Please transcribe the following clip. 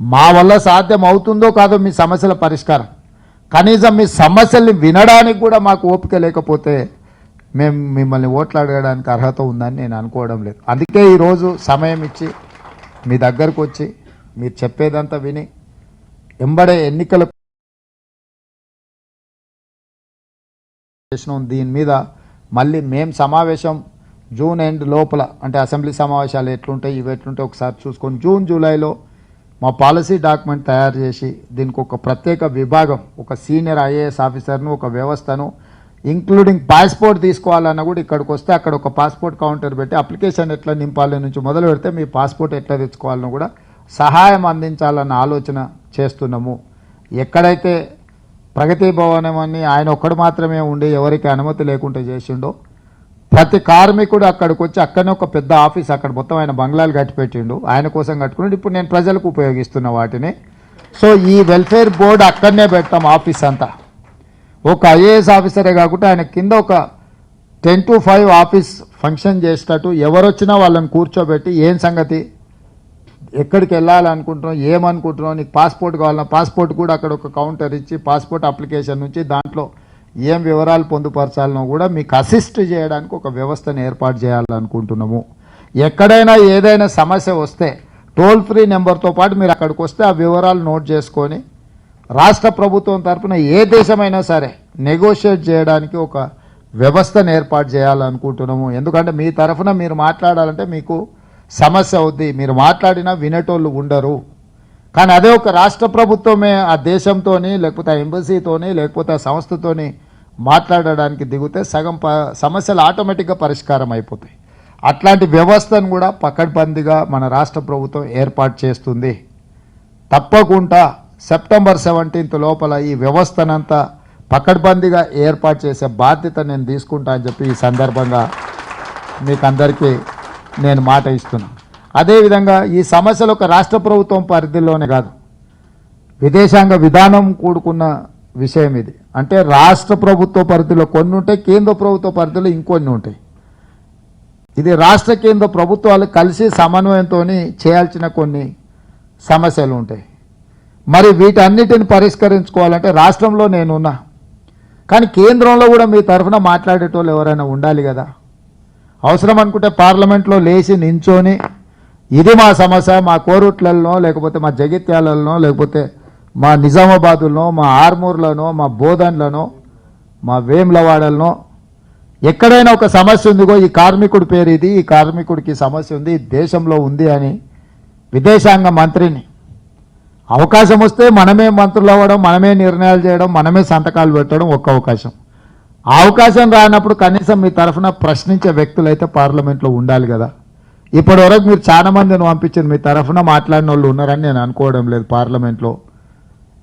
మా వల్ల సాధ్యం అవుతుందో కాదో మీ సమస్యల పరిష్కారం, కనీసం మీ సమస్యల్ని వినడానికి కూడా మాకు ఓపిక లేకపోతే మేము మిమ్మల్ని ఓట్లు అడగడానికి అర్హత ఉందని నేను అనుకోవడం లేదు. అందుకే ఈరోజు సమయం ఇచ్చి మీ దగ్గరకు వచ్చి మీరు చెప్పేదంతా విని ఎంబడే ఎన్నికల దీని మీద మళ్ళీ మేము సమావేశం జూన్ ఎండ్ లోపల, అంటే అసెంబ్లీ సమావేశాలు ఎట్లుంటాయి ఇవి ఎట్లుంటాయి ఒకసారి చూసుకొని జూన్ జూలైలో మా పాలసీ డాక్యుమెంట్ తయారు చేసి దీనికి ఒక ప్రత్యేక విభాగం, ఒక సీనియర్ ఐఏఎస్ ఆఫీసర్ను, ఒక వ్యవస్థను, ఇంక్లూడింగ్ పాస్పోర్ట్ తీసుకోవాలన్నా కూడా ఇక్కడికి వస్తే అక్కడ ఒక పాస్పోర్ట్ కౌంటర్ పెట్టి అప్లికేషన్ ఎట్లా నింపాలి నుంచి మొదలు పెడితే మీ పాస్పోర్ట్ ఎట్లా తెచ్చుకోవాలని కూడా సహాయం అందించాలన్న ఆలోచన చేస్తున్నాము. ఎక్కడైతే ప్రగతి భవనం అని ఆయన ఒక్కడు మాత్రమే ఉండి ఎవరికి అనుమతి లేకుండా చేసిండో ప్రతి కార్మికుడు అక్కడికి వచ్చి అక్కడనే ఒక పెద్ద ఆఫీస్, అక్కడ మొత్తం ఆయన బంగ్లాలు కట్టిపెట్టిండు, ఆయన కోసం కట్టుకున్నాడు. ఇప్పుడు నేను ప్రజలకు ఉపయోగిస్తున్న వాటిని. సో ఈ వెల్ఫేర్ బోర్డు అక్కడనే పెడతాం ఆఫీస్ అంతా. ఒక ఐఏఎస్ ఆఫీసరే కాకుండా ఆయన కింద ఒక 10 to 5 ఆఫీస్ ఫంక్షన్ చేసేటట్టు ఎవరు వచ్చినా వాళ్ళని కూర్చోబెట్టి ఏం సంగతి, ఎక్కడికి వెళ్ళాలనుకుంటున్నాం, ఏమనుకుంటున్నాం, నీకు పాస్పోర్ట్ కావాలన్నా పాస్పోర్ట్ కూడా అక్కడ ఒక కౌంటర్ ఇచ్చి పాస్పోర్ట్ అప్లికేషన్ నుంచి దాంట్లో ఏం వివరాలు పొందుపరచాలనో కూడా మీకు అసిస్ట్ చేయడానికి ఒక వ్యవస్థను ఏర్పాటు చేయాలనుకుంటున్నాము. ఎక్కడైనా ఏదైనా సమస్య వస్తే టోల్ ఫ్రీ నెంబర్తో పాటు మీరు అక్కడికి వస్తే ఆ వివరాలు నోట్ చేసుకొని రాష్ట్ర ప్రభుత్వం తరఫున ఏ దేశమైనా సరే నెగోషియేట్ చేయడానికి ఒక వ్యవస్థను ఏర్పాటు చేయాలనుకుంటున్నాము. ఎందుకంటే మీ తరఫున మీరు మాట్లాడాలంటే మీకు సమస్య అవుద్ది, మీరు మాట్లాడినా వినేటోళ్ళు ఉండరు. కానీ అదే ఒక రాష్ట్ర ప్రభుత్వమే ఆ దేశంతోని లేకపోతే ఆ ఎంబసీతోని లేకపోతే ఆ సంస్థతోని మాట్లాడడానికి దిగితే సగం సమస్యలు ఆటోమేటిక్గా పరిష్కారం అయిపోతాయి. అట్లాంటి వ్యవస్థను కూడా పకడ్బందీగా మన రాష్ట్ర ప్రభుత్వం ఏర్పాటు చేస్తుంది. తప్పకుండా సెప్టెంబర్ 17 లోపల ఈ వ్యవస్థనంతా పకడ్బందీగా ఏర్పాటు చేసే బాధ్యత నేను తీసుకుంటా అని చెప్పి ఈ సందర్భంగా మీకు అందరికీ నేను మాట ఇస్తున్నాను. అదేవిధంగా ఈ సమస్యలు ఒక రాష్ట్ర ప్రభుత్వం పరిధిలోనే కాదు, విదేశాంగ విధానం కూడుకున్న విషయం ఇది. అంటే రాష్ట్ర ప్రభుత్వ పరిధిలో కొన్ని ఉంటాయి, కేంద్ర ప్రభుత్వ పరిధిలో ఇంకొన్ని ఉంటాయి. ఇది రాష్ట్ర కేంద్ర ప్రభుత్వాలు కలిసి సమన్వయంతో చేయాల్సిన కొన్ని సమస్యలు ఉంటాయి. మరి వీటన్నిటిని పరిష్కరించుకోవాలంటే రాష్ట్రంలో నేనున్నా, కానీ కేంద్రంలో కూడా మీ తరఫున మాట్లాడేటోళ్ళు ఎవరైనా ఉండాలి కదా. అవసరం అనుకుంటే పార్లమెంట్లో లేచి నించొని ఇది మా సమస్య, మా కోరుట్లలో లేకపోతే మా జగిత్యాలలో లేకపోతే మా నిజామాబాదులో మా ఆర్మూర్లోనో మా బోధన్లోనో మా వేములవాడలో ఎక్కడైనా ఒక సమస్య ఉందిగో ఈ కార్మికుడి పేరు ఇది, ఈ కార్మికుడికి సమస్య ఉంది, దేశంలో ఉంది అని విదేశాంగ మంత్రిని అవకాశం వస్తే మనమే మంత్రులు అవ్వడం, మనమే నిర్ణయాలు చేయడం, మనమే సంతకాలు పెట్టడం ఒక్క అవకాశం. ఆ అవకాశం రానప్పుడు కనీసం మీ తరఫున ప్రశ్నించే వ్యక్తులు అయితే పార్లమెంట్లో ఉండాలి కదా. ఇప్పటి వరకు మీరు చాలా మందిని పంపించారు, మీ తరఫున మాట్లాడిన వాళ్ళు ఉన్నారని నేను అనుకోవడం లేదు పార్లమెంట్లో.